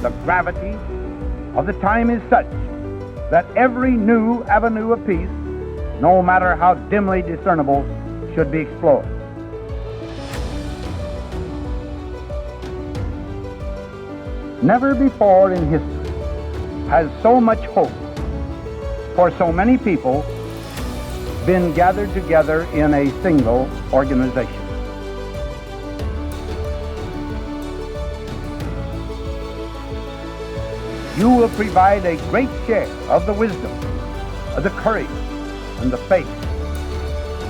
The gravity of the time is such that every new avenue of peace, no matter how dimly discernible, should be explored. Never before in history has so much hope for so many people been gathered together in a single organization. You will provide a great share of the wisdom, of the courage, and the faith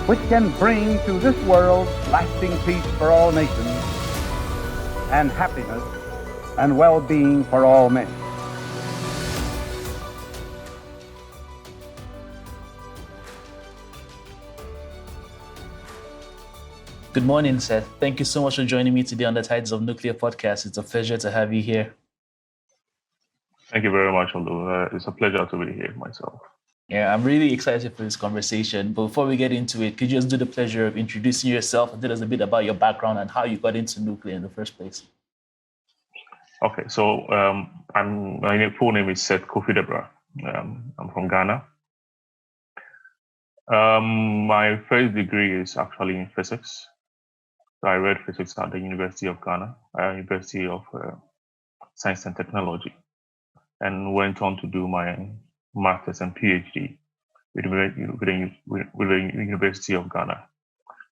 which can bring to this world lasting peace for all nations and happiness and well-being for all men. Good morning, Seth. Thank you so much for joining me today on the Tides of Nuclear podcast. It's a pleasure to have you here. Thank you very much, Olu. It's a pleasure to be here myself. Yeah, I'm really excited for this conversation. But before we get into it, could you just do the pleasure of introducing yourself and tell us a bit about your background and how you got into nuclear in the first place? Okay, so my full name is Seth Kofi Debrah. I'm from Ghana. My first degree is actually in physics. So I read physics at the University of Ghana, University of Science and Technology, and went on to do my master's and PhD with the University of Ghana.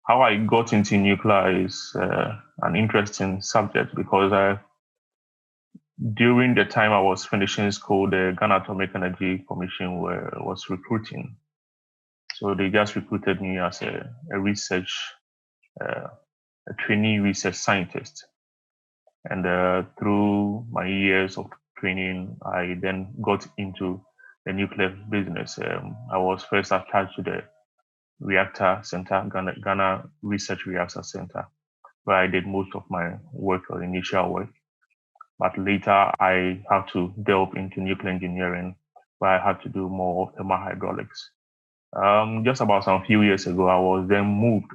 How I got into nuclear is an interesting subject because during the time I was finishing school, the Ghana Atomic Energy Commission was recruiting. So they just recruited me as a trainee research scientist. And through my years of training, I then got into the nuclear business. I was first attached to the reactor center, Ghana Research Reactor Center, where I did most of my work or initial work. But later I had to delve into nuclear engineering, where I had to do more thermal hydraulics. Just about some few years ago, I was then moved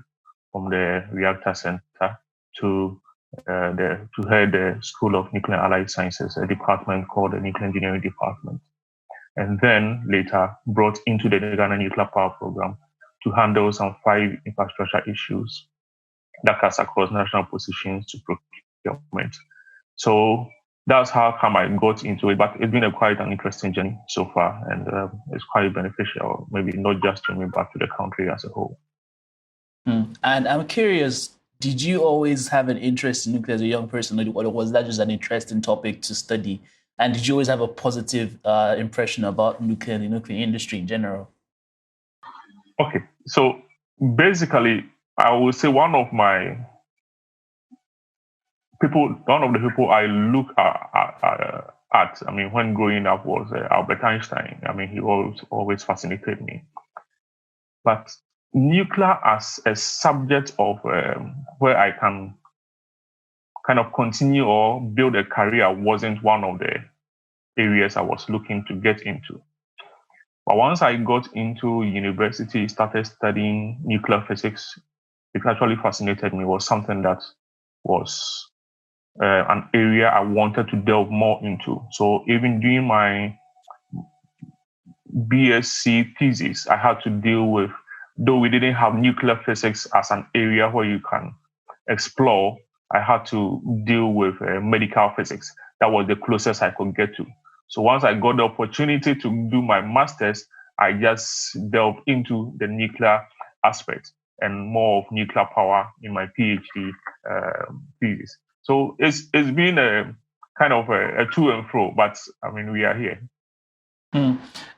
from the reactor center to head the School of Nuclear and Allied Sciences, a department called the Nuclear Engineering Department, and then later brought into the Ghana Nuclear Power Program to handle some 5 infrastructure issues that cuts across national positions to procurement. So that's how come I got into it, but it's been quite an interesting journey so far, and it's quite beneficial, maybe not just to me, but to the country as a whole. And I'm curious, did you always have an interest in nuclear as a young person, or was that just an interesting topic to study? And did you always have a positive impression about nuclear and the nuclear industry in general? Okay, so basically, I would say one of the people I look at, I mean, when growing up was Albert Einstein. I mean, he always fascinated me. But nuclear as a subject of where I can kind of continue or build a career wasn't one of the areas I was looking to get into. But once I got into university, started studying nuclear physics, it actually fascinated me. It was something that was an area I wanted to delve more into. So even during my BSc thesis, I had to deal with, though we didn't have nuclear physics as an area where you can explore, I had to deal with medical physics. That was the closest I could get to. So once I got the opportunity to do my master's, I just delved into the nuclear aspect and more of nuclear power in my PhD thesis. So it's been a kind of a to and fro, but I mean, we are here.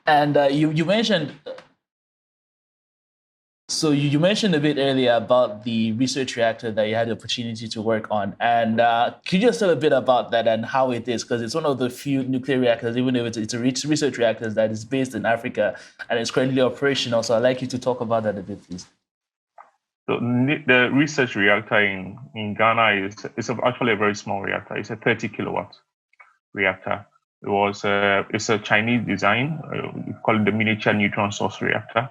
And you mentioned, so you mentioned a bit earlier about the research reactor that you had the opportunity to work on. And could you just tell a bit about that and how it is? Because it's one of the few nuclear reactors, even though it's a research reactor that is based in Africa and it's currently operational. So I'd like you to talk about that a bit, please. So the research reactor in Ghana is actually a very small reactor. It's a 30 kilowatt reactor. It's a Chinese design. We call it the miniature neutron source reactor.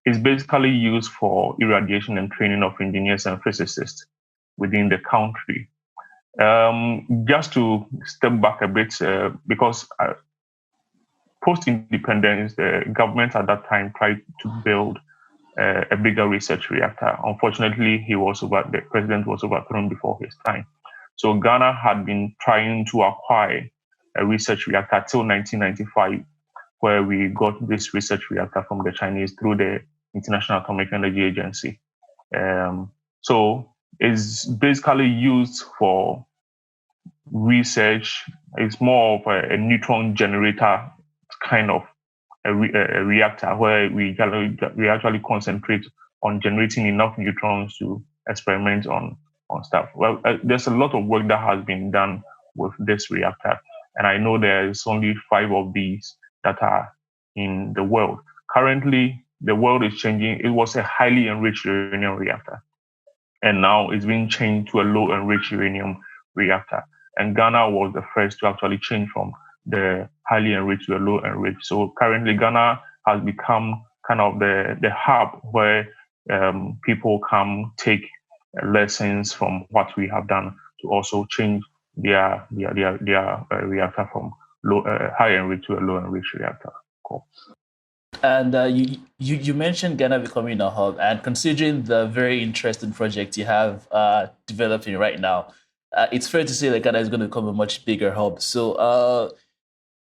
It's basically used for irradiation and training of engineers and physicists within the country. Just to step back a bit, because post-independence, the government at that time tried to build a bigger research reactor. Unfortunately, the president was overthrown before his time. So Ghana had been trying to acquire a research reactor till 1995, where we got this research reactor from the Chinese through the International Atomic Energy Agency. So it's basically used for research. It's more of a neutron generator kind of a reactor, where we actually concentrate on generating enough neutrons to experiment on stuff. Well, there's a lot of work that has been done with this reactor, and I know there's only 5 of these that are in the world. Currently, the world is changing. It was a highly enriched uranium reactor, and now it's being changed to a low enriched uranium reactor. And Ghana was the first to actually change from the highly enriched to a low enriched. So currently, Ghana has become kind of the hub where people come take lessons from what we have done to also change their reactor from high enriched to a low enriched reactor. Cool. And you mentioned Ghana becoming a hub, and considering the very interesting project you have developing right now, it's fair to say that Ghana is going to become a much bigger hub. So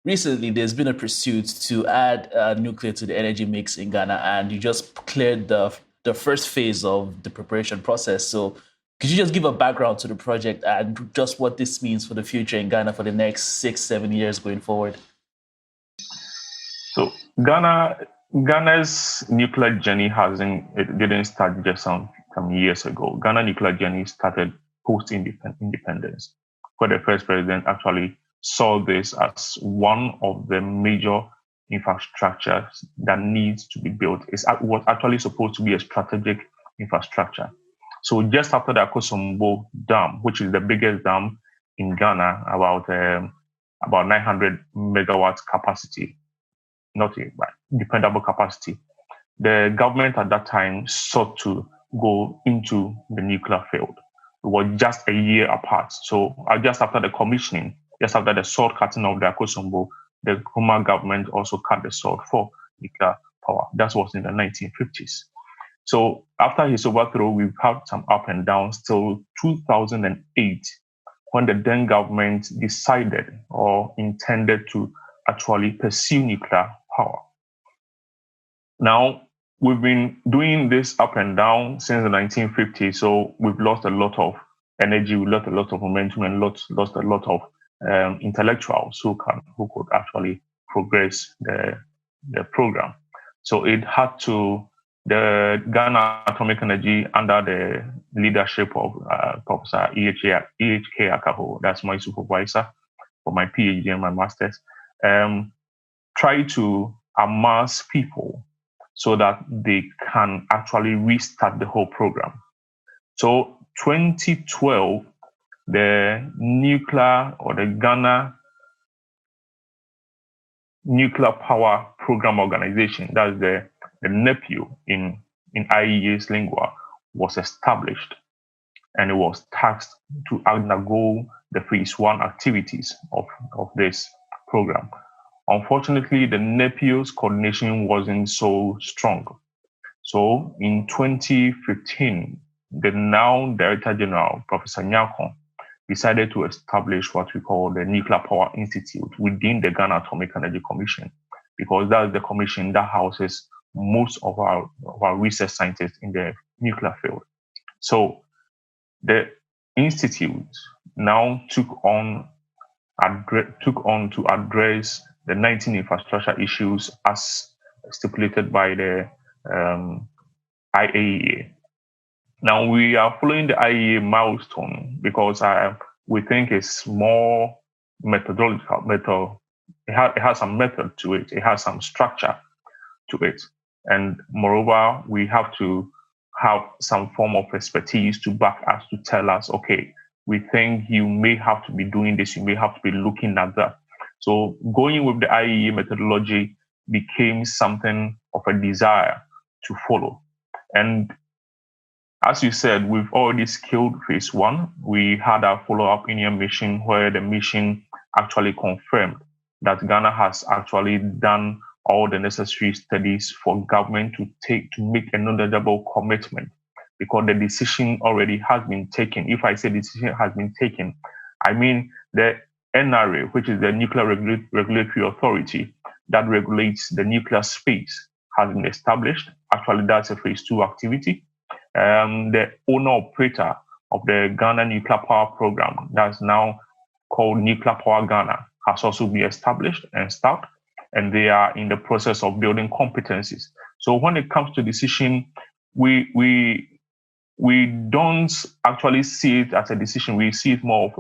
recently, there's been a pursuit to add nuclear to the energy mix in Ghana, and you just cleared the first phase of the preparation process. So could you just give a background to the project and just what this means for the future in Ghana for the next 6-7 years going forward? So Ghana's nuclear journey didn't start just some years ago. Ghana nuclear journey started post-independence, where the first president actually saw this as one of the major infrastructures that needs to be built. It was actually supposed to be a strategic infrastructure. So just after the Akosombo Dam, which is the biggest dam in Ghana, about 900 megawatts capacity, not but dependable capacity, the government at that time sought to go into the nuclear field. It was just a year apart. So just after the commissioning, just after the sword cutting of the Akosombo, the Nkrumah government also cut the sword for nuclear power. That was in the 1950s. So after his overthrow, we've had some up and downs till 2008, when the then government decided or intended to actually pursue nuclear power. Now, we've been doing this up and down since the 1950s, so we've lost a lot of energy, we lost a lot of momentum, and lost a lot of intellectuals who could actually progress the program. So it had to, the Ghana Atomic Energy, under the leadership of Professor E.H.K. Akaho, that's my supervisor for my PhD and my master's, try to amass people so that they can actually restart the whole program. So 2012, the Ghana Nuclear Power Program Organization, that's the NEPU in IEA's lingua, was established, and it was tasked to undergo the phase 1 activities of this program. Unfortunately, the NEPU's coordination wasn't so strong. So in 2015, the now Director General, Professor Nyakon, decided to establish what we call the Nuclear Power Institute within the Ghana Atomic Energy Commission, because that's the commission that houses most of our research scientists in the nuclear field. So the institute now took on to address the 19 infrastructure issues as stipulated by the IAEA. Now we are following the IAEA milestone because we think it's more methodological. It has some method to it. It has some structure to it. And moreover, we have to have some form of expertise to back us, to tell us, okay, we think you may have to be doing this, you may have to be looking at that. So going with the IAEA methodology became something of a desire to follow. And as you said, we've already scaled phase one. We had our follow-up Indian mission where the mission actually confirmed that Ghana has actually done all the necessary studies for government to make a non-negotiable commitment, because the decision already has been taken. If I say decision has been taken, I mean the NRA, which is the Nuclear Regulatory Authority that regulates the nuclear space, has been established. Actually, that's a phase two activity. The owner-operator of the Ghana Nuclear Power Program, that's now called Nuclear Power Ghana, has also been established and staffed, and they are in the process of building competencies. So when it comes to decision, we don't actually see it as a decision. We see it more of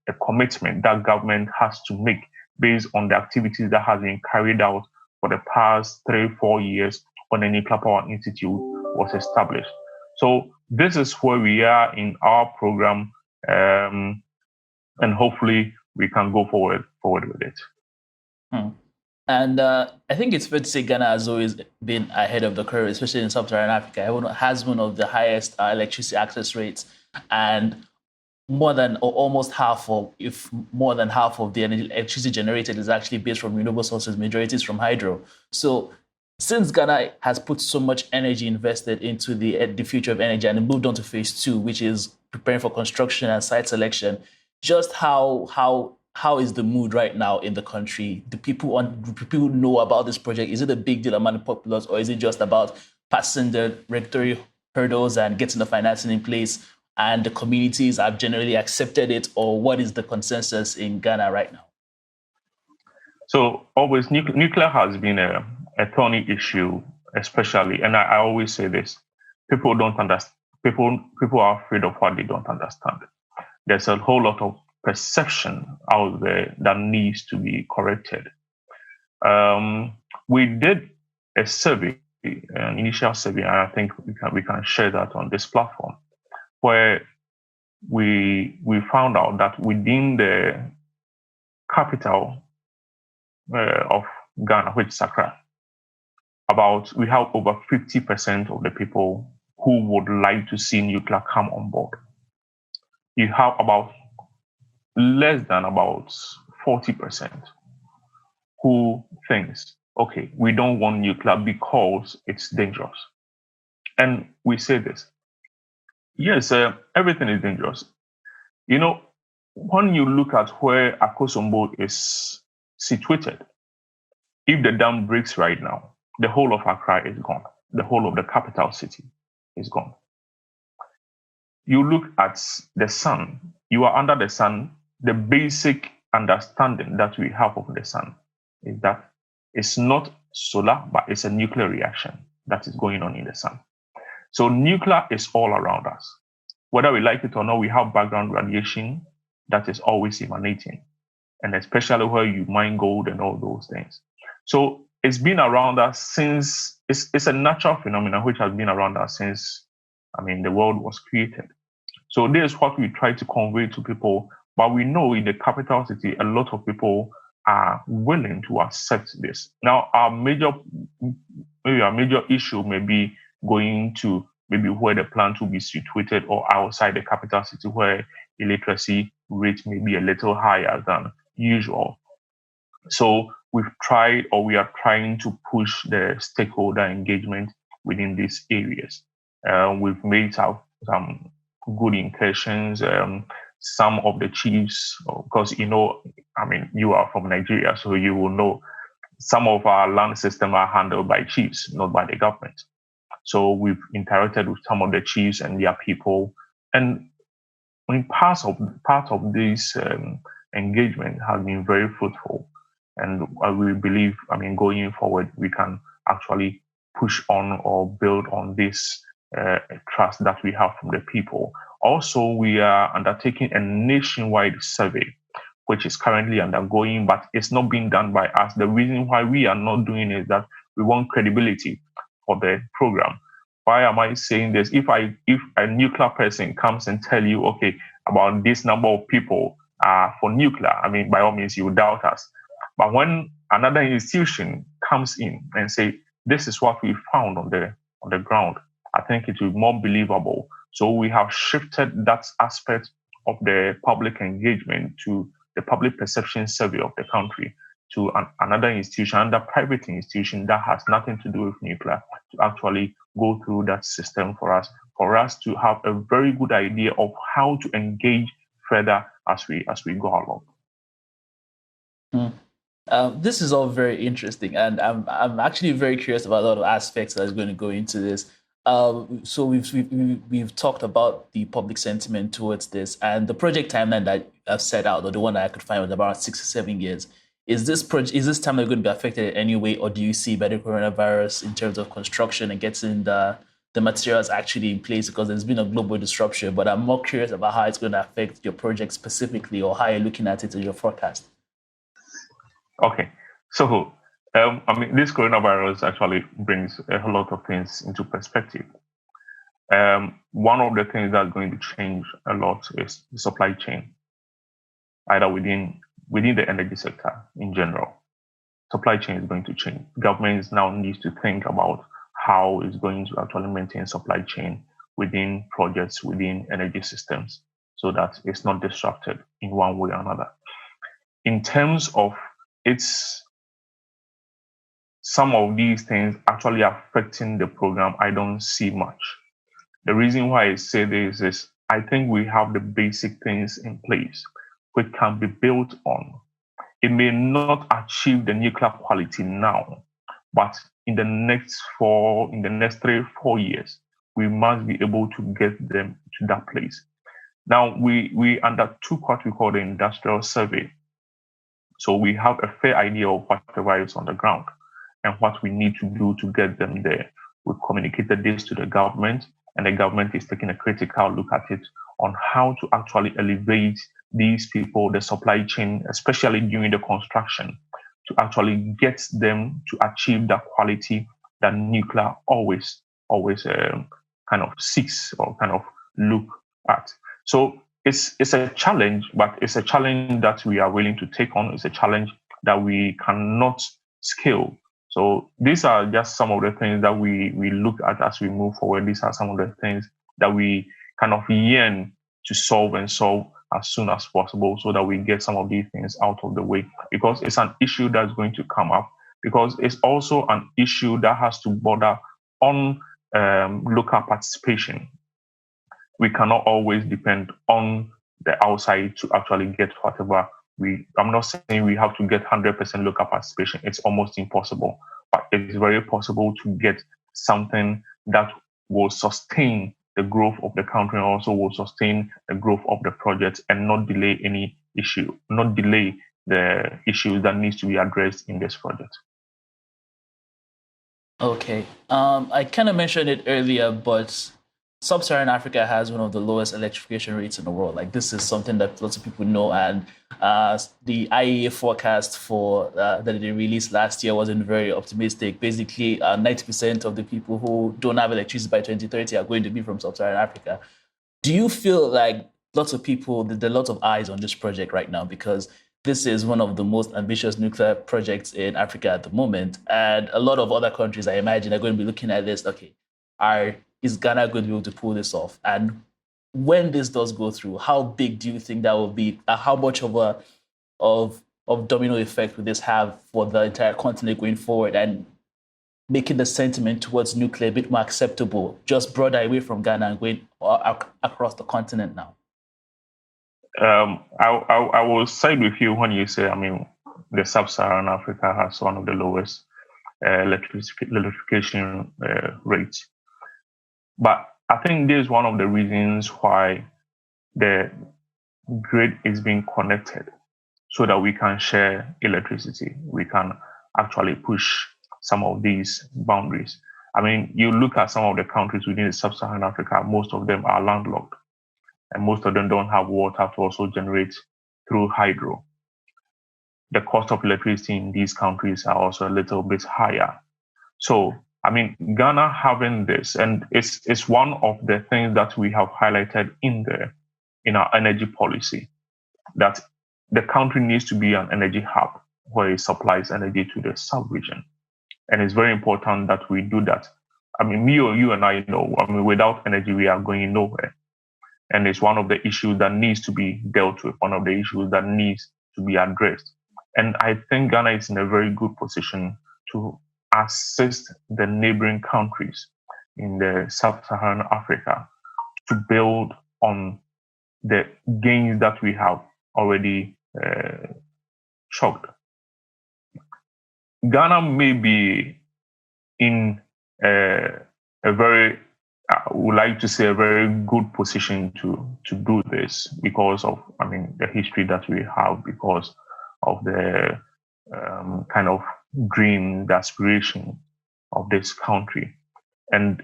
a commitment that government has to make based on the activities that has been carried out for the past 3-4 years when the Nuclear Power Institute was established. So this is where we are in our program, and hopefully we can go forward with it. And I think it's fair to say Ghana has always been ahead of the curve, especially in Sub-Saharan Africa. It has one of the highest electricity access rates, and almost half of the electricity generated is actually based from renewable sources. Majority is from hydro. So since Ghana has put so much energy invested into the future of energy and moved on to phase two, which is preparing for construction and site selection, just how is the mood right now in the country? Do people know about this project? Is it a big deal among the populace, or is it just about passing the regulatory hurdles and getting the financing in place, and the communities have generally accepted it, or what is the consensus in Ghana right now? So always nuclear has been a thorny issue, especially, and I always say this: people don't understand. People are afraid of what they don't understand. There's a whole lot of perception out there that needs to be corrected. We did a survey, an initial survey, and I think we can share that on this platform, where we found out that within the capital of Ghana, which is Accra, we have over 50% of the people who would like to see nuclear come on board. You have about less than about 40% who thinks, okay, we don't want nuclear because it's dangerous. And we say this, yes, everything is dangerous. You know, when you look at where Akosombo is situated, if the dam breaks right now, the whole of Accra is gone. The whole of the capital city is gone. You look at the sun, you are under the sun. The basic understanding that we have of the sun is that it's not solar, but it's a nuclear reaction that is going on in the sun. So nuclear is all around us. Whether we like it or not, we have background radiation that is always emanating, and especially where you mine gold and all those things. So it's been around us since, it's a natural phenomenon which has been around us since, the world was created. So this is what we try to convey to people. But we know in the capital city, a lot of people are willing to accept this. Now, our major issue may be going to maybe where the plant will be situated, or outside the capital city where illiteracy rate may be a little higher than usual. So we are trying to push the stakeholder engagement within these areas. We've made some good incursions. Some of the chiefs, because you are from Nigeria, so you will know some of our land systems are handled by chiefs, not by the government. So we've interacted with some of the chiefs and their people, and part of this engagement has been very fruitful. And we believe, going forward, we can actually push on or build on this trust that we have from the people. Also, we are undertaking a nationwide survey, which is currently undergoing, but it's not being done by us. The reason why we are not doing it is that we want credibility for the program. Why am I saying this? If a nuclear person comes and tell you, okay, about this number of people for nuclear, by all means, you doubt us. But when another institution comes in and say, this is what we found on the ground, I think it will be more believable. So we have shifted that aspect of the public engagement to the public perception survey of the country to another institution, another private institution that has nothing to do with nuclear, to actually go through that system for us to have a very good idea of how to engage further as we go along. This is all very interesting, and I'm actually very curious about a lot of aspects that's going to go into this. So we've talked about the public sentiment towards this, and the project timeline that I've set out, or the one that I could find, was about 6 or 7 years. Is this timeline going to be affected in any way, or do you see by the coronavirus in terms of construction and getting the materials actually in place? Because there's been a global disruption, but I'm more curious about how it's going to affect your project specifically, or how you're looking at it in your forecast. Okay, so this coronavirus actually brings a lot of things into perspective. One of the things that's going to change a lot is the supply chain, either within the energy sector in general. Supply chain is going to change. Governments now need to think about how it's going to actually maintain supply chain within projects, within energy systems, so that it's not disrupted in one way or another. In terms of some of these things actually affecting the program, I don't see much. The reason why I say this is I think we have the basic things in place which can be built on. It may not achieve the nuclear quality now, but in the next 3-4 years, we must be able to get them to that place. Now, we undertook what we call the industrial survey. So we have a fair idea of whatever is on the ground and what we need to do to get them there. We've communicated this to the government, and the government is taking a critical look at it on how to actually elevate these people, the supply chain, especially during the construction, to actually get them to achieve that quality that nuclear always kind of seeks or kind of look at. So it's a challenge, but it's a challenge that we are willing to take on. It's a challenge that we cannot scale. So these are just some of the things that we look at as we move forward. These are some of the things that we kind of yearn to solve as soon as possible, so that we get some of these things out of the way, because it's an issue that's going to come up, because it's also an issue that has to border on local participation. We cannot always depend on the outside to actually get whatever I'm not saying we have to get 100% local participation. It's almost impossible, but it's very possible to get something that will sustain the growth of the country and also will sustain the growth of the project and not delay any issue, not delay the issues that needs to be addressed in this project. Okay. I kind of mentioned it earlier, but Sub-Saharan Africa has one of the lowest electrification rates in the world. Like, this is something that lots of people know, and the IEA forecast for that they released last year wasn't very optimistic. Basically, 90% of the people who don't have electricity by 2030 are going to be from Sub-Saharan Africa. Do you feel like lots of people, there are lots of eyes on this project right now, because this is one of the most ambitious nuclear projects in Africa at the moment, and a lot of other countries, I imagine, are going to be looking at this. Okay, is Ghana going to be able to pull this off? And when this does go through, how big do you think that will be? How much of domino effect will this have for the entire continent going forward, and making the sentiment towards nuclear a bit more acceptable, just broader away from Ghana and going across the continent now? I will side with you when you say, the Sub-Saharan Africa has one of the lowest electrification rates. But I think this is one of the reasons why the grid is being connected, so that we can share electricity. We can actually push some of these boundaries. You look at some of the countries within the Sub-Saharan Africa, most of them are landlocked, and most of them don't have water to also generate through hydro. The cost of electricity in these countries are also a little bit higher. So Ghana having this, and it's one of the things that we have highlighted in our energy policy, that the country needs to be an energy hub where it supplies energy to the sub-region. And it's very important that we do that. I mean, me or you and I know, I mean, without energy, we are going nowhere. And it's one of the issues that needs to be dealt with, one of the issues that needs to be addressed. And I think Ghana is in a very good position to assist the neighboring countries in the Sub-Saharan Africa to build on the gains that we have already chalked. Ghana may be in a very, I would like to say, a very good position to do this because of, I mean, the history that we have, because of the kind of dream, the aspiration of this country. And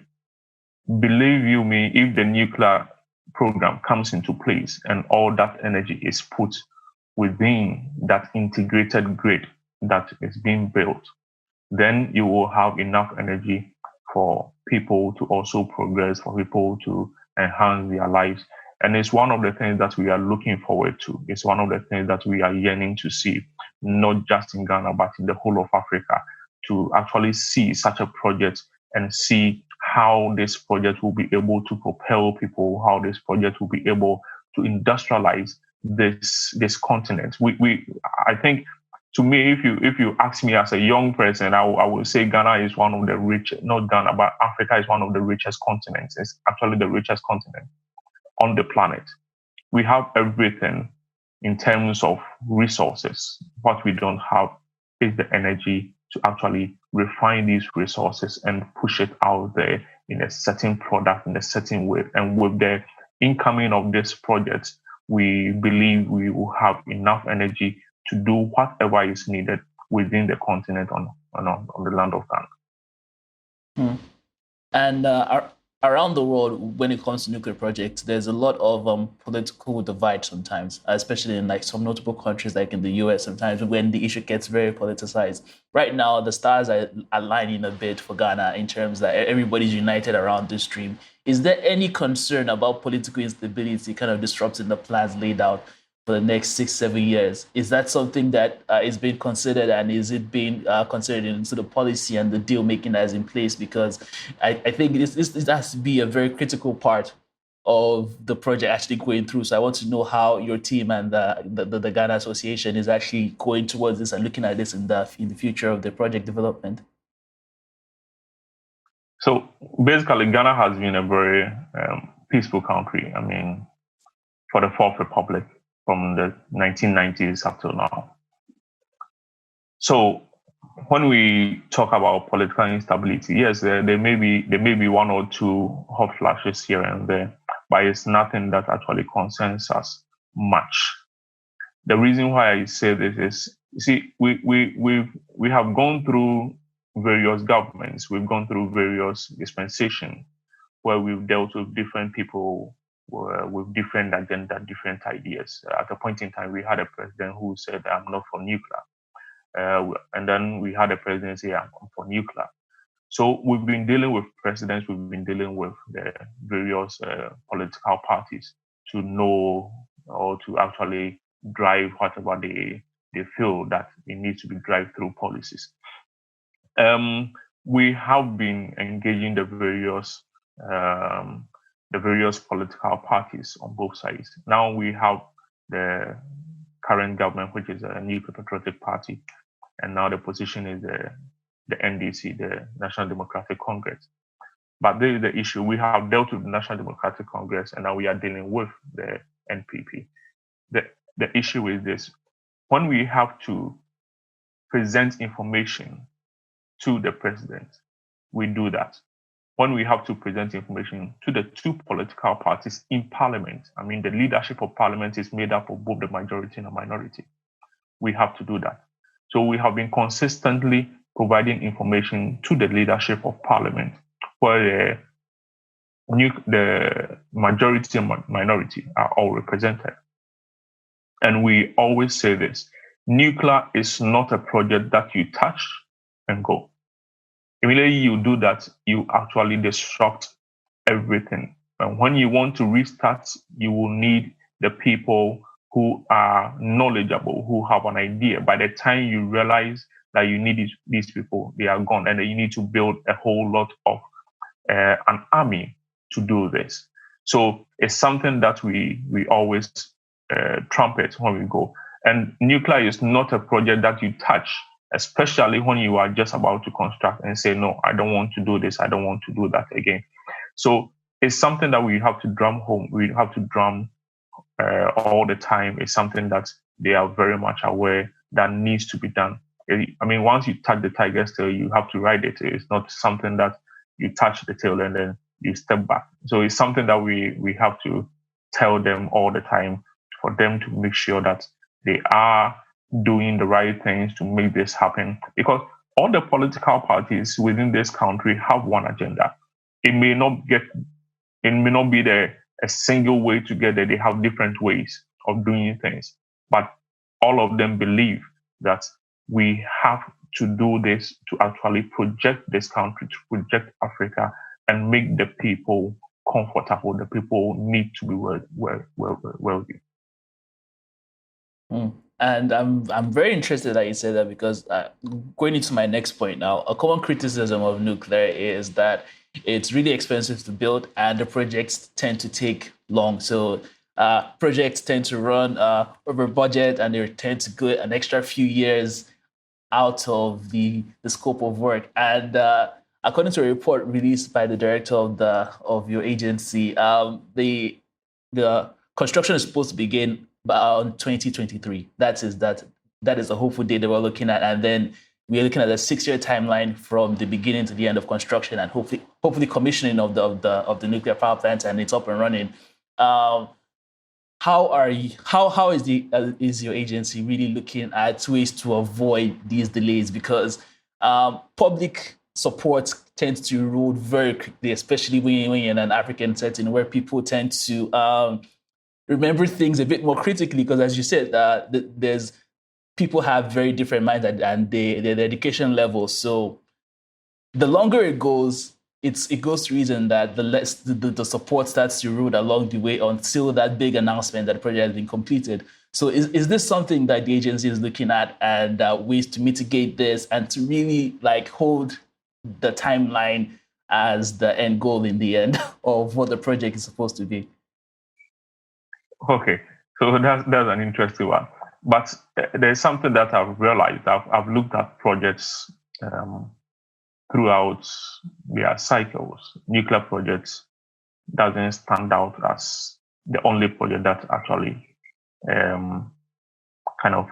believe you me, if the nuclear program comes into place and all that energy is put within that integrated grid that is being built, then you will have enough energy for people to also progress, for people to enhance their lives. And it's one of the things that we are looking forward to. It's one of the things that we are yearning to see, not just in Ghana, but in the whole of Africa, to actually see such a project and see how this project will be able to propel people, how this project will be able to industrialize this continent. I think, to me, if you ask me as a young person, I would say Ghana is one of the richest, not Ghana, but Africa is one of the richest continents. It's actually the richest continent on the planet. We have everything in terms of resources. What we don't have is the energy to actually refine these resources and push it out there in a certain product, in a certain way. And with the incoming of this project, we believe we will have enough energy to do whatever is needed within the continent on the land of Ghana. And around the world, when it comes to nuclear projects, there's a lot of political divide sometimes, especially in like some notable countries like in the US sometimes when the issue gets very politicized. Right now, the stars are aligning a bit for Ghana in terms that everybody's united around this dream. Is there any concern about political instability kind of disrupting the plans laid out for the next 6-7 years? Is that something that is being considered, and is it being considered into the policy and the deal making that is in place? Because I think this has to be a very critical part of the project actually going through. So I want to know how your team and the Ghana Association is actually going towards this and looking at this in the future of the project development. So basically, Ghana has been a very peaceful country. I mean, for the Fourth Republic, from the 1990s up till now. So when we talk about political instability, yes, there may be one or two hot flashes here and there, but it's nothing that actually concerns us much. The reason why I say this is, you see, we have gone through various governments, we've gone through various dispensations where we've dealt with different people with different agenda, different ideas. At a point in time, we had a president who said, "I'm not for nuclear," and then we had a president say, "I'm for nuclear." So we've been dealing with presidents, we've been dealing with the various political parties to know or to actually drive whatever they feel that it needs to be driven through policies. We have been engaging the various political parties on both sides. Now we have the current government, which is a New Patriotic Party, and now the position is the NDC, the National Democratic Congress. But this is the issue. We have dealt with the National Democratic Congress, and now we are dealing with the NPP. The issue is this: when we have to present information to the president, we do that. When we have to present information to the two political parties in parliament, I mean, the leadership of parliament is made up of both the majority and the minority. We have to do that. So we have been consistently providing information to the leadership of parliament, where the majority and minority are all represented. And we always say this: nuclear is not a project that you touch and go. Immediately you do that, you actually disrupt everything. And when you want to restart, you will need the people who are knowledgeable, who have an idea. By the time you realize that you need these people, they are gone, and then you need to build a whole lot of an army to do this. So it's something that we always trumpet when we go. And nuclear is not a project that you touch, especially when you are just about to construct and say, no, I don't want to do this. I don't want to do that again. So it's something that we have to drum home. We have to drum all the time. It's something that they are very much aware that needs to be done. I mean, once you touch the tiger's tail, you have to ride it. It's not something that you touch the tail and then you step back. So it's something that we have to tell them all the time for them to make sure that they are doing the right things to make this happen. Because all the political parties within this country have one agenda. It may not be a single way to get there. They have different ways of doing things, but all of them believe that we have to do this to actually project this country, to project Africa, and make the people comfortable. The people need to be wealthy. And I'm very interested that you said that, because going into my next point now, a common criticism of nuclear is that it's really expensive to build and the projects tend to take long. So projects tend to run over budget and they tend to go an extra few years out of the scope of work. And according to a report released by the director of your agency, the construction is supposed to begin around 2023. That is a hopeful date that we're looking at, and then we're looking at a 6-year timeline from the beginning to the end of construction, and hopefully commissioning of the nuclear power plant, and it's up and running. How is your agency really looking at ways to avoid these delays? Because public support tends to erode very quickly, especially when you're in an African setting where people tend to remember things a bit more critically. Because as you said, there's people have very different minds and their education levels. So the longer it goes, it goes to reason that the support starts to erode along the way until that big announcement that the project has been completed. So is this something that the agency is looking at, and ways to mitigate this and to really hold the timeline as the end goal in the end of what the project is supposed to be? Okay, so that's an interesting one. But there's something that I've realized. I've looked at projects throughout their cycles. Nuclear projects doesn't stand out as the only project that actually kind of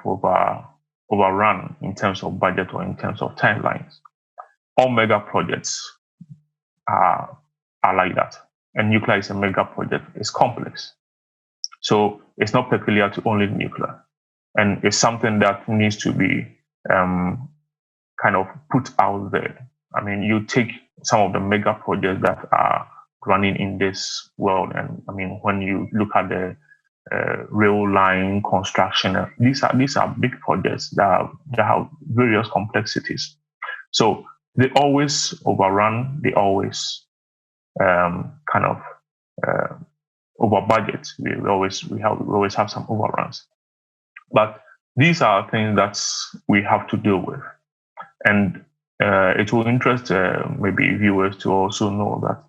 overrun in terms of budget or in terms of timelines. All mega projects are like that. And nuclear is a mega project. It's complex. So it's not peculiar to only nuclear. And it's something that needs to be kind of put out there. I mean, you take some of the mega projects that are running in this world, and I mean, when you look at the rail line construction, these are big projects that have various complexities. So they always overrun. They always kind of over budget. We always have some overruns. But these are things that we have to deal with. And it will interest maybe viewers to also know that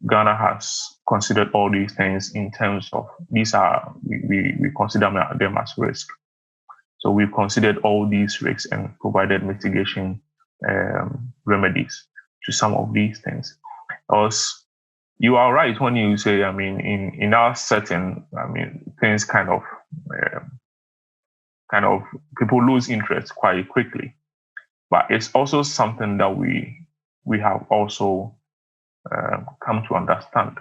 Ghana has considered all these things in terms of we consider them as risk. So we've considered all these risks and provided mitigation remedies to some of these things. Because you are right when you say, I mean, in our setting, I mean, things kind of people lose interest quite quickly. But it's also something that we have also come to understand.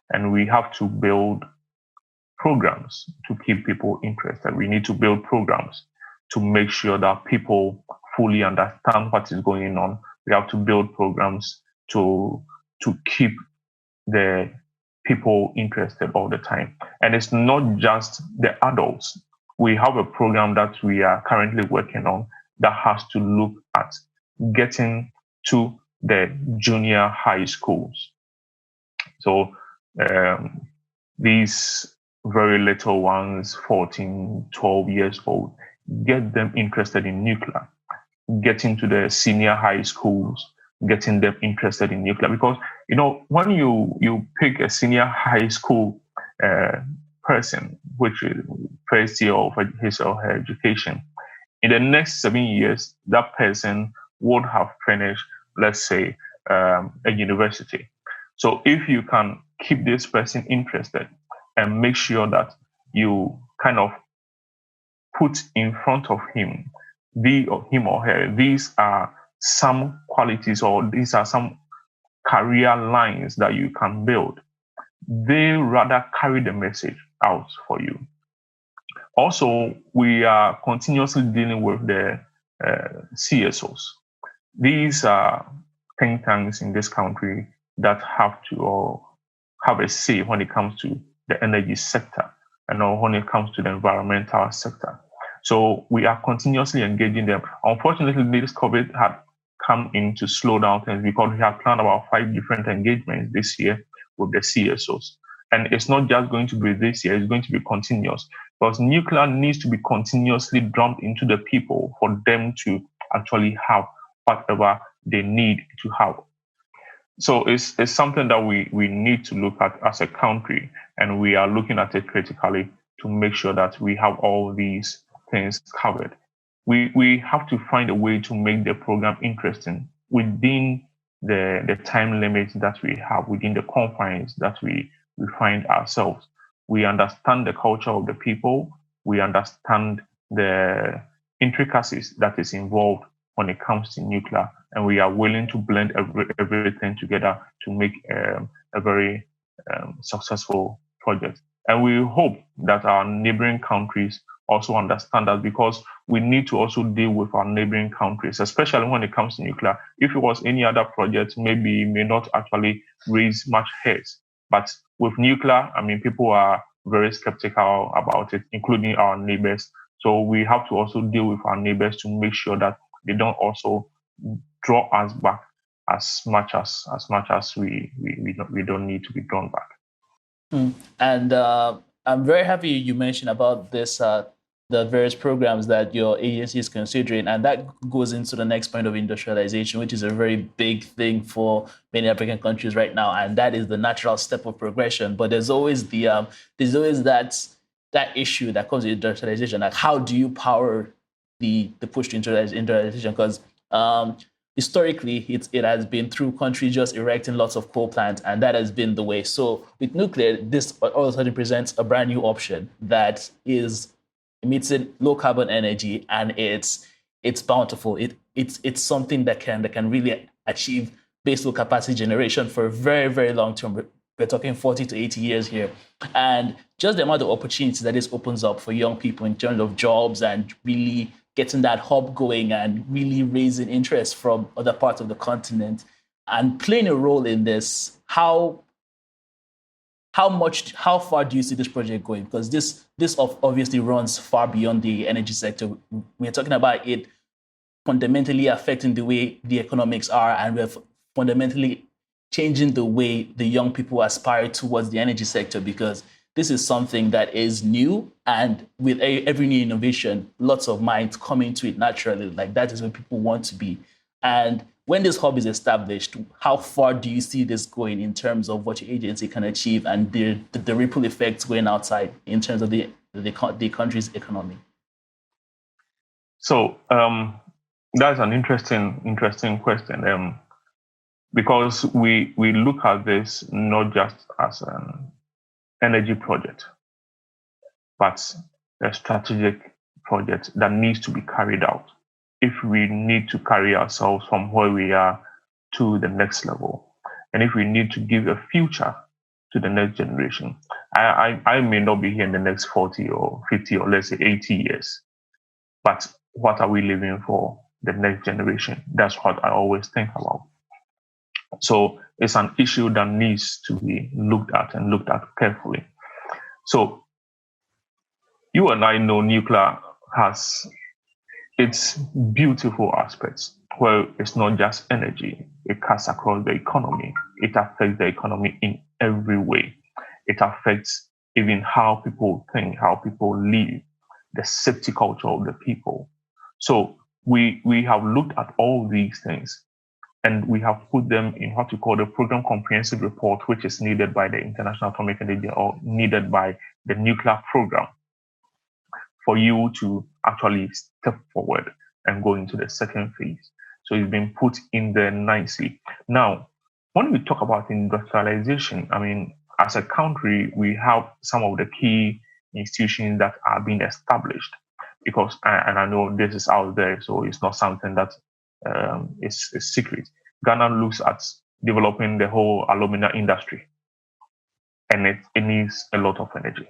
And we have to build programs to keep people interested. We need to build programs to make sure that people fully understand what is going on. We have to build programs to keep the people interested all the time. And it's not just the adults. We have a program that we are currently working on that has to look at getting to the junior high schools. So these very little ones, 14, 12 years old, get them interested in nuclear. Getting to the senior high schools getting them interested in nuclear. Because, when you pick a senior high school person, which is first year of his or her education, in the next 7 years, that person would have finished, let's say, a university. So if you can keep this person interested and make sure that you kind of put in front of him, him or her, these are some qualities or these are some career lines that you can build, they rather carry the message out for you. Also, we are continuously dealing with the CSOs. These are think tanks in this country that have to or have a say when it comes to the energy sector and when it comes to the environmental sector. So we are continuously engaging them. Unfortunately, this COVID had come in to slow down things because we had planned about 5 different engagements this year with the CSOs. And it's not just going to be this year, it's going to be continuous, because nuclear needs to be continuously drummed into the people for them to actually have whatever they need to have. So it's something that we need to look at as a country, and we are looking at it critically to make sure that we have all these things covered. We have to find a way to make the program interesting within the time limits that we have, within the confines that we find ourselves. We understand the culture of the people. We understand the intricacies that is involved when it comes to nuclear, and we are willing to blend everything together to make a very successful project. And we hope that our neighboring countries also understand that, because we need to also deal with our neighboring countries, especially when it comes to nuclear. If it was any other project, maybe it may not actually raise much heads. But with nuclear, people are very skeptical about it, including our neighbors. So we have to also deal with our neighbors to make sure that they don't also draw us back as much as we don't need to be drawn back. And I'm very happy you mentioned about this, the various programs that your agency is considering, and that goes into the next point of industrialization, which is a very big thing for many African countries right now, and that is the natural step of progression. But there's always that issue that comes with industrialization, like how do you power the push to industrialization? Because historically, it has been through countries just erecting lots of coal plants, and that has been the way. So with nuclear, this all of a sudden presents a brand new option that is emitting low carbon energy, and it's bountiful. It's something that can really achieve baseload capacity generation for a very, very long term. We're talking 40 to 80 years here. And just the amount of opportunities that this opens up for young people in terms of jobs and really getting that hub going and really raising interest from other parts of the continent and playing a role in this. How far do you see this project going? Because this obviously runs far beyond the energy sector. We're talking about it fundamentally affecting the way the economics are, and we're fundamentally changing the way the young people aspire towards the energy sector, because this is something that is new, and with every new innovation, lots of minds come into it naturally. Like, that is where people want to be. And when this hub is established, how far do you see this going in terms of what your agency can achieve and the ripple effects going outside in terms of the country's economy? So that's an interesting question, because we look at this not just as an energy project, but a strategic project that needs to be carried out if we need to carry ourselves from where we are to the next level, and if we need to give a future to the next generation. I may not be here in the next 40 or 50 or let's say 80 years, but what are we leaving for the next generation? That's what I always think about. So it's an issue that needs to be looked at carefully. So you and I know nuclear has its beautiful aspects, where it's not just energy, it cuts across the economy. It affects the economy in every way. It affects even how people think, how people live, the safety culture of the people. So we have looked at all these things, and we have put them in what we call the Program Comprehensive Report, which is needed by the International Atomic Energy or needed by the nuclear program for you to actually step forward and go into the second phase. So it's been put in there nicely. Now, when we talk about industrialization, I mean, as a country, we have some of the key institutions that are being established because, and I know this is out there, so it's not something that is secret. Ghana looks at developing the whole alumina industry, and it needs a lot of energy.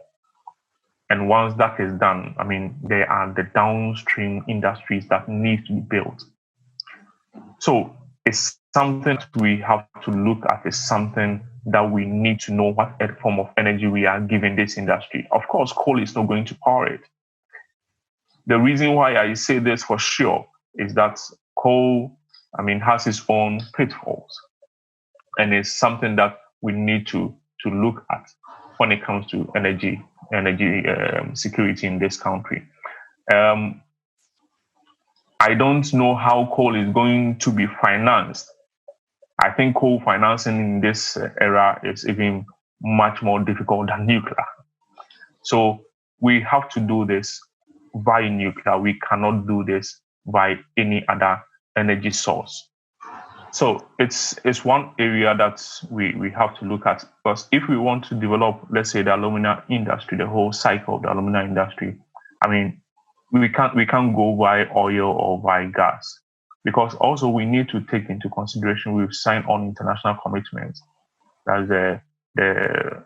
And once that is done, I mean, there are the downstream industries that need to be built. So it's something we have to look at. It's something that we need to know what form of energy we are giving this industry. Of course, coal is not going to power it. The reason why I say this for sure is that coal, I mean, has its own pitfalls, and it's something that we need to look at when it comes to energy security in this country. I don't know how coal is going to be financed. I think coal financing in this era is even much more difficult than nuclear. So we have to do this by nuclear. We cannot do this by any other energy source. So it's one area that we have to look at, because if we want to develop, let's say, the alumina industry, the whole cycle of the alumina industry, I mean, we can't go by oil or by gas, because also we need to take into consideration we've signed on international commitments. That's the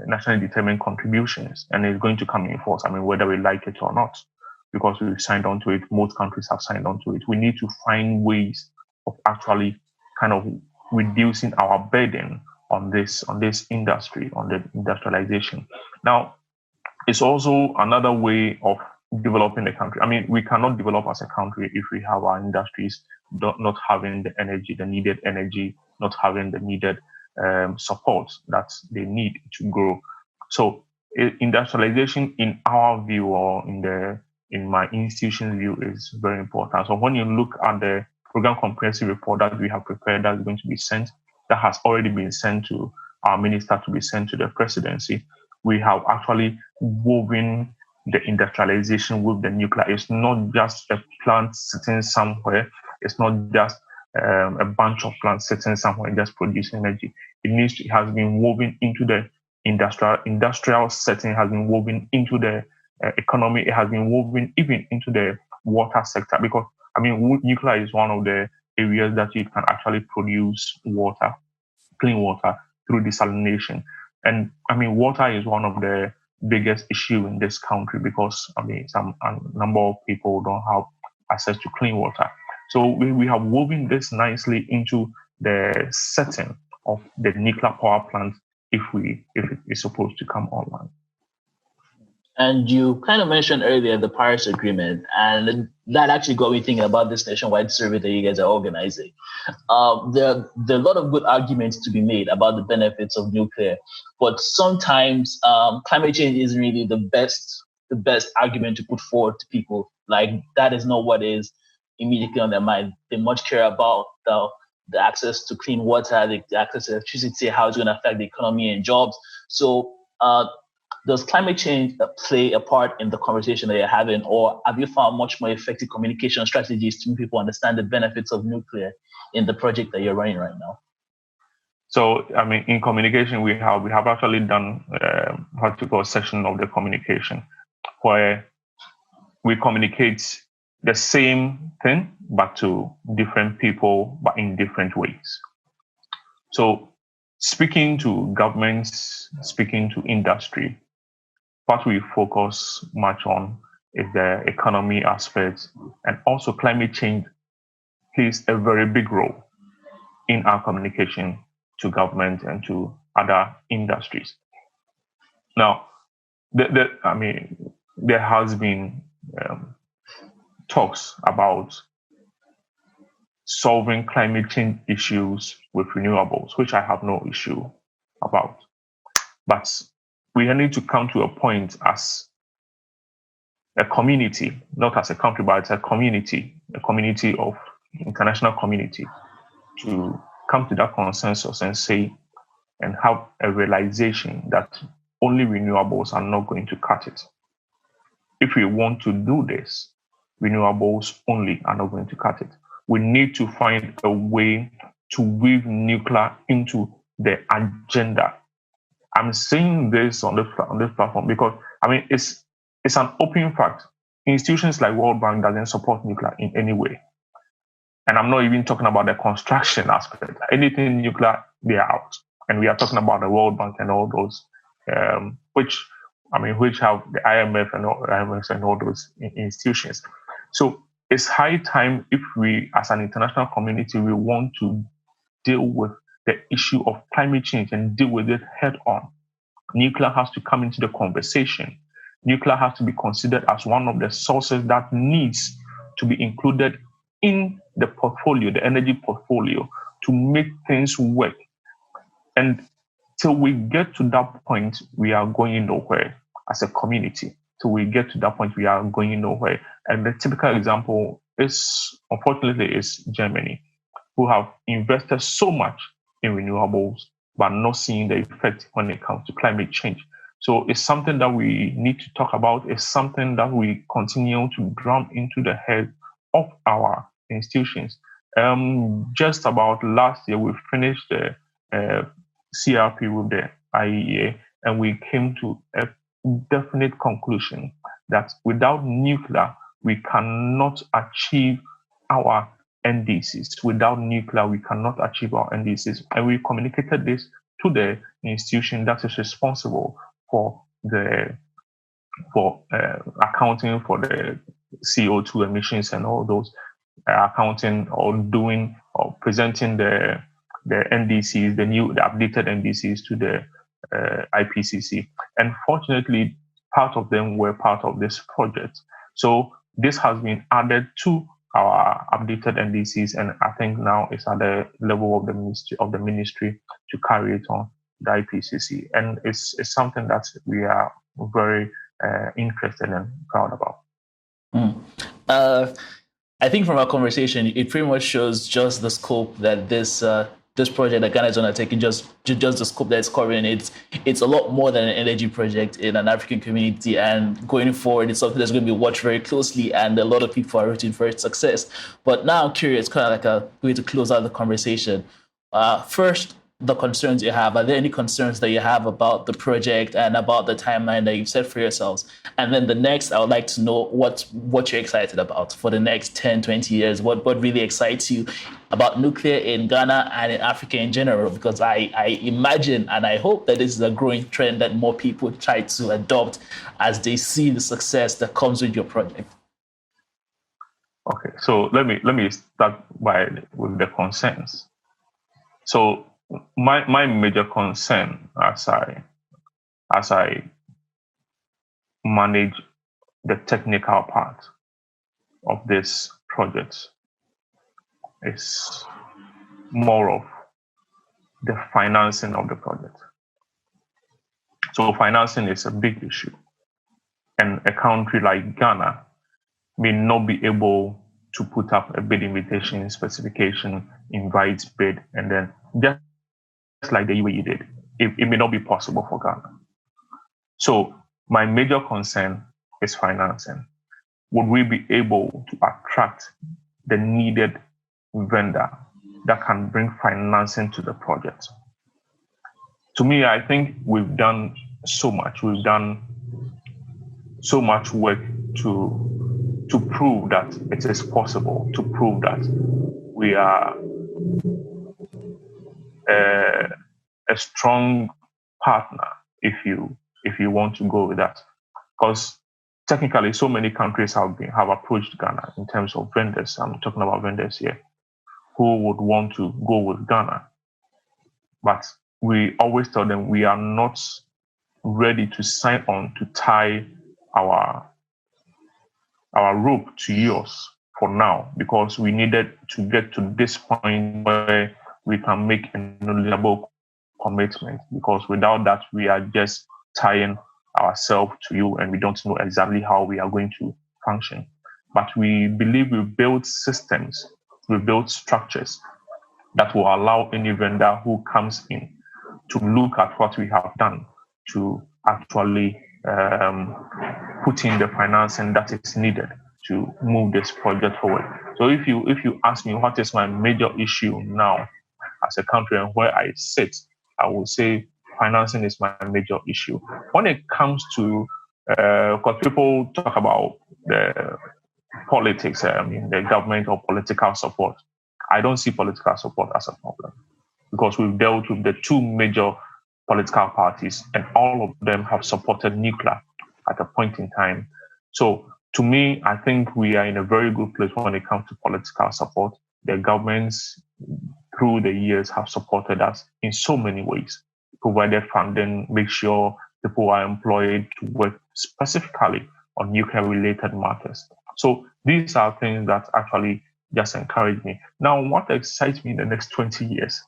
nationally determined contributions, and it's going to come in force. I mean, whether we like it or not, because we've signed on to it. Most countries have signed on to it. We need to find ways of actually kind of reducing our burden on this industry, on the industrialization. Now, it's also another way of developing the country. I mean, we cannot develop as a country if we have our industries not having the energy, the needed energy, not having the needed support that they need to grow. So industrialization, in our view, or in my institution's view, is very important. So when you look at the Program Comprehensive Report that we have prepared, that's going to be sent, that has already been sent to our minister to be sent to the presidency, we have actually woven the industrialization with the nuclear. It's not just a plant sitting somewhere. It's not just a bunch of plants sitting somewhere just producing energy. It has been woven into the industrial setting, has been woven into the economy. It has been woven even into the water sector, because, I mean, nuclear is one of the areas that you can actually produce water, clean water, through desalination. And I mean, water is one of the biggest issue in this country, because I mean, a number of people don't have access to clean water. So we have woven this nicely into the setting of the nuclear power plant if it is supposed to come online. And you kind of mentioned earlier the Paris Agreement, and that actually got me thinking about this nationwide survey that you guys are organizing. There are a lot of good arguments to be made about the benefits of nuclear, but sometimes climate change isn't really the best argument to put forward to people. Like, that is not what is immediately on their mind. They much care about the access to clean water, the access to electricity, how it's going to affect the economy and jobs. So does climate change play a part in the conversation that you're having, or have you found much more effective communication strategies to make people understand the benefits of nuclear in the project that you're running right now? So, I mean, in communication, we have actually done what we call a section of the communication, where we communicate the same thing, but to different people, but in different ways. So, speaking to governments, speaking to industry, what we focus much on is the economy aspect, and also climate change plays a very big role in our communication to government and to other industries. Now, there has been talks about solving climate change issues with renewables, which I have no issue about. But we need to come to a point as a community, not as a country, but as a community of international community, to come to that consensus and say and have a realization that only renewables are not going to cut it. If we want to do this, renewables only are not going to cut it. We need to find a way to weave nuclear into the agenda. I'm saying this on this platform because it's an open fact. Institutions like World Bank doesn't support nuclear in any way. And I'm not even talking about the construction aspect. Anything nuclear, they are out. And we are talking about the World Bank and all those, which have the IMF and all those institutions. So it's high time, if we, as an international community, we want to deal with the issue of climate change and deal with it head on. Nuclear has to come into the conversation. Nuclear has to be considered as one of the sources that needs to be included in the portfolio, the energy portfolio, to make things work. And till we get to that point, we are going nowhere as a community. Till we get to that point, we are going nowhere. And the typical example is, unfortunately, is Germany, who have invested so much in renewables, but not seeing the effect when it comes to climate change. So it's something that we need to talk about. It's something that we continue to drum into the head of our institutions. Just about last year, we finished the CRP with the IEA, and we came to a definite conclusion that without nuclear, we cannot achieve our NDCs. Without nuclear, we cannot achieve our NDCs. And we communicated this to the institution that is responsible for accounting for the CO2 emissions and all those, accounting or doing or presenting the NDCs, the updated NDCs to the IPCC. And fortunately, part of them were part of this project. So this has been added to our updated NDCs, and I think now it's at the level of the ministry to carry it on the IPCC. And it's something that we are very interested and proud about. I think from our conversation, it pretty much shows just the scope that this project that Ghana is undertaking, just the scope that it's covering. It's a lot more than an energy project in an African community, and going forward, it's something that's going to be watched very closely, and a lot of people are rooting for its success. But now I'm curious, kind of like a way to close out the conversation. First, the concerns you have. Are there any concerns that you have about the project and about the timeline that you've set for yourselves? And then the next, I would like to know what you're excited about for the next 10, 20 years. What really excites you about nuclear in Ghana and in Africa in general? Because I imagine and I hope that this is a growing trend that more people try to adopt as they see the success that comes with your project. Okay, so let me start with the concerns. So my major concern as I manage the technical part of this project is more of the financing of the project. So financing is a big issue, and a country like Ghana may not be able to put up a bid invitation specification, invite bid, and then just like the UAE did. It may not be possible for Ghana. So my major concern is financing. Would we be able to attract the needed vendor that can bring financing to the project? To me, I think we've done so much. We've done so much work to prove that it is possible, to prove that we are a strong partner, if you want to go with that. Because technically, so many countries have approached Ghana in terms of vendors. I'm talking about vendors here who would want to go with Ghana. But we always tell them we are not ready to sign on to tie our rope to yours for now, because we needed to get to this point where we can make a knowledgeable commitment, because without that, we are just tying ourselves to you and we don't know exactly how we are going to function. But we believe we build systems, we build structures that will allow any vendor who comes in to look at what we have done to actually put in the financing that is needed to move this project forward. So if you ask me what is my major issue now as a country and where I sit, I will say financing is my major issue. When it comes to, because people talk about the politics, the government or political support, I don't see political support as a problem because we've dealt with the two major political parties and all of them have supported nuclear at a point in time. So to me, I think we are in a very good place when it comes to political support. The governments through the years have supported us in so many ways, provided funding, make sure people are employed to work specifically on nuclear related matters. So these are things that actually just encourage me. Now, what excites me in the next 20 years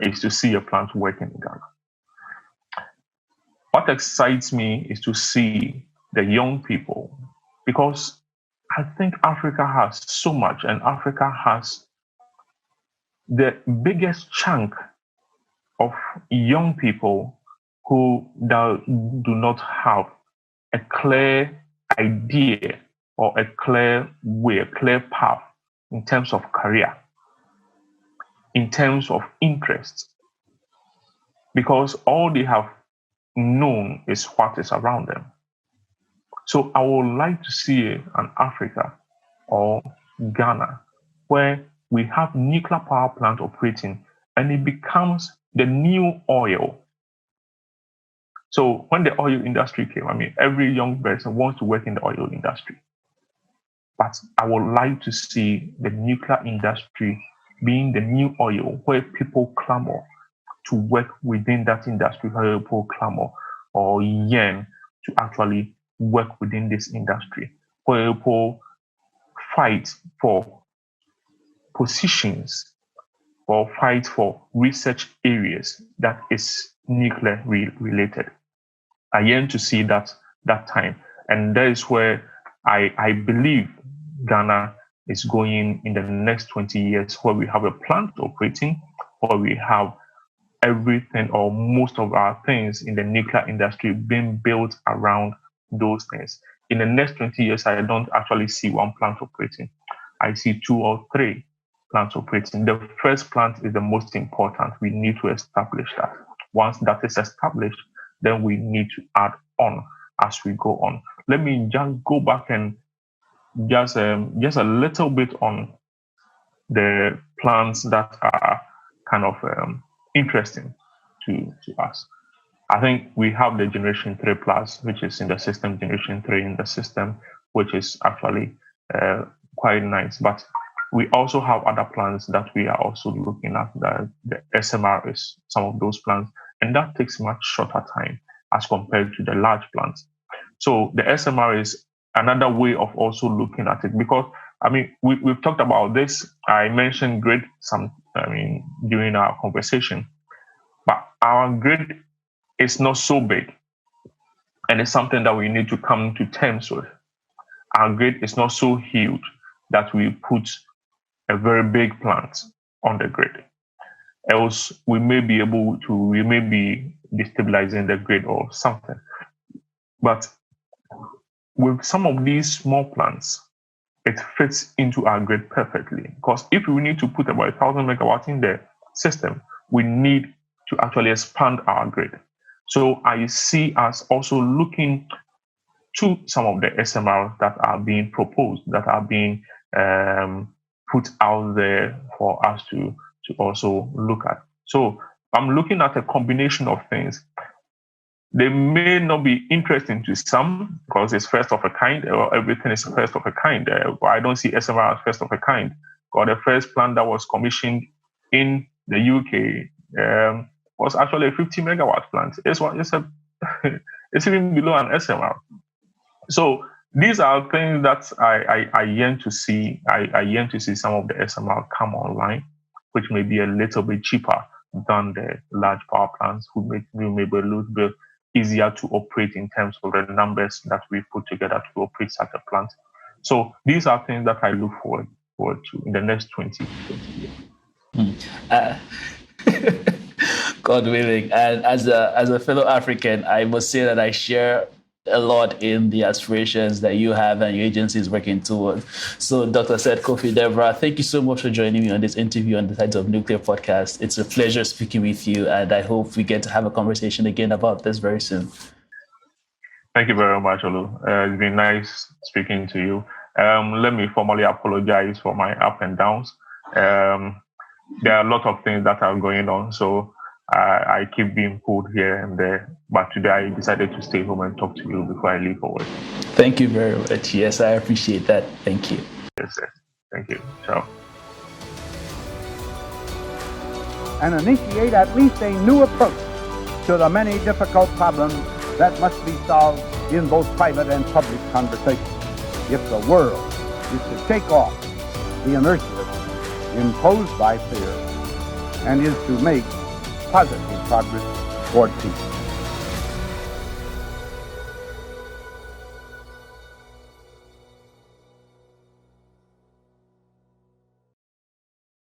is to see a plant working in Ghana. What excites me is to see the young people, because I think Africa has so much, and Africa has the biggest chunk of young people who do not have a clear idea or a clear way, a clear path in terms of career, in terms of interest, because all they have known is what is around them. So I would like to see an Africa or Ghana where we have nuclear power plant operating and it becomes the new oil. So when the oil industry came, every young person wants to work in the oil industry. But I would like to see the nuclear industry being the new oil where people clamor to work within that industry, where people clamor or yearn to actually work within this industry, where people fight for positions or fight for research areas that is nuclear related. I yearn to see that time. And that is where I believe Ghana is going in the next 20 years, where we have a plant operating, where we have everything or most of our things in the nuclear industry being built around those things. In the next 20 years, I don't actually see one plant operating. I see 2 or 3 plants operating. The first plant is the most important. We need to establish that. Once that is established, then we need to add on as we go on. Let me just go back and just a little bit on the plants that are kind of interesting to us. I think we have the Generation 3 Plus, which is in the system, Generation 3 in the system, which is actually quite nice. But we also have other plants that we are also looking at. The SMR is some of those plants, and that takes much shorter time as compared to the large plants. So the SMR is another way of also looking at it, because we've talked about this. I mentioned grid during our conversation, but our grid is not so big, and it's something that we need to come to terms with. Our grid is not so huge that we put a very big plant on the grid. Else we may be destabilizing the grid or something. But with some of these small plants, it fits into our grid perfectly. Because if we need to put about 1,000 megawatts in the system, we need to actually expand our grid. So I see us also looking to some of the SMR that are being proposed, that are being put out there for us to also look at. So I'm looking at a combination of things. They may not be interesting to some because it's first of a kind, or everything is first of a kind. I don't see SMR as first of a kind. Or the first plant that was commissioned in the UK was actually a 50 megawatt plant. It's even below an SMR. So these are things that I yearn to see. I yearn to see some of the SMR come online, which may be a little bit cheaper than the large power plants, who may be a little bit easier to operate in terms of the numbers that we put together to operate such a plant. So these are things that I look forward to in the next 20 years. Uh, God willing. And as a fellow African, I must say that I share a lot in the aspirations that you have and your agency is working towards. So, Dr. Seth Kofi Debrah, thank you so much for joining me on this interview on the Tides of Nuclear podcast. It's a pleasure speaking with you, and I hope we get to have a conversation again about this very soon. Thank you very much, Olu. It's been nice speaking to you. Let me formally apologize for my up and downs. There are a lot of things that are going on, so I keep being pulled here and there. But today I decided to stay home and talk to you before I leave for work. Thank you very much. Yes, I appreciate that. Thank you. Yes, sir. Thank you. Ciao. And initiate at least a new approach to the many difficult problems that must be solved in both private and public conversation if the world is to shake off the inertia imposed by fear and is to make positive progress toward peace.